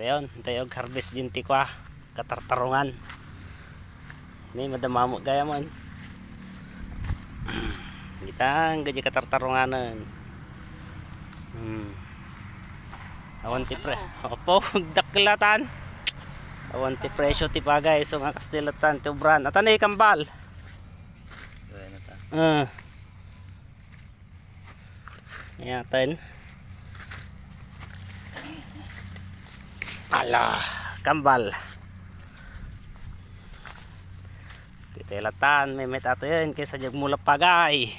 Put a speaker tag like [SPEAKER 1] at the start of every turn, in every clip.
[SPEAKER 1] Tayon, tayog harvest din ti kwa katartarungan. Ni madamamo gaya mo. Gitang gaji katartarunganan. Awan ti pre. Opo, daklatan. Awan ti presyo ti pagay so nga kastilatan ti ubran. Atan ay kambal. Ayan. Ala, kambal. Titelatan, may metato yun kaysa jag mula pagay.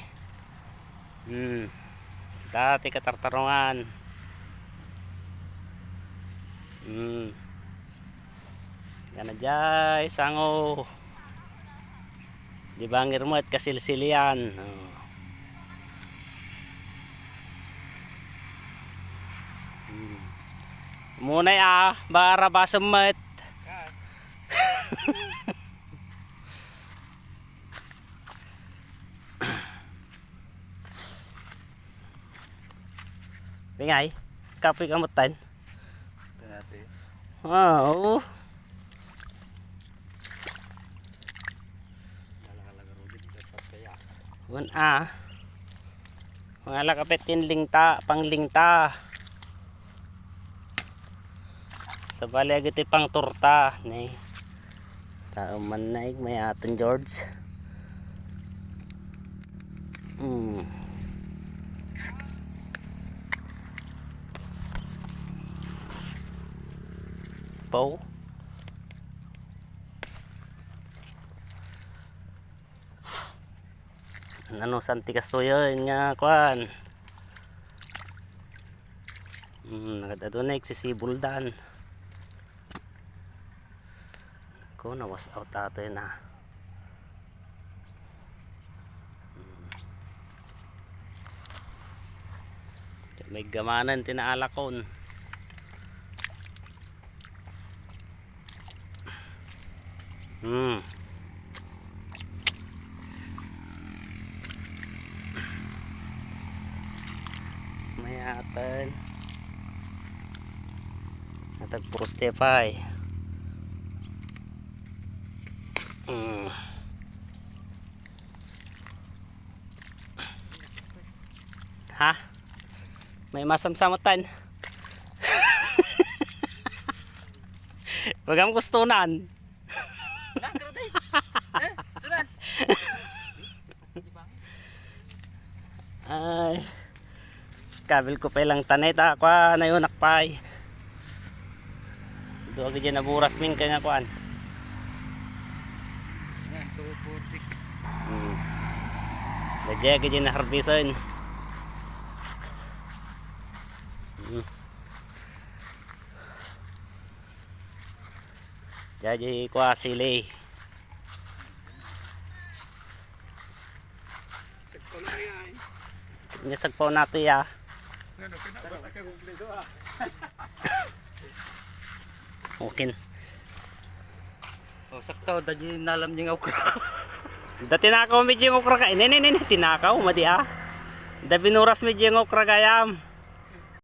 [SPEAKER 1] Dati katartarungan. Yan na jay, sango. Di bangir mo at kasilsilian. Munay bara basemet. Bingay, kapoy kamutan. Wow. Mga lakapit lingta, panglingta. Sa bali agiti pang torta ni tao man naig may aton George. Po ano santi kastoyo nga kuan. Nagadadunay sisibuldan. Ko na was out ato yun may gamanan tinaalakon. May atan natag puro stepay. Ha? May masamsamutan. Wag ang gustunan. Ay, kabil ko pa ilang tanay ta kwa na yun nakpay. Doon agad dyan naburas min kaya nga kuan. 246. Lagyan agad dyan na harbisan. Jadi kuah sili. Nyesagpaw nato ya. Mungkin.
[SPEAKER 2] Oh, sakto dadi nalam jing okra.
[SPEAKER 1] Da tinakaw medyo okra ka. Nene tinakaw madi Da binuras medyo okra gayam.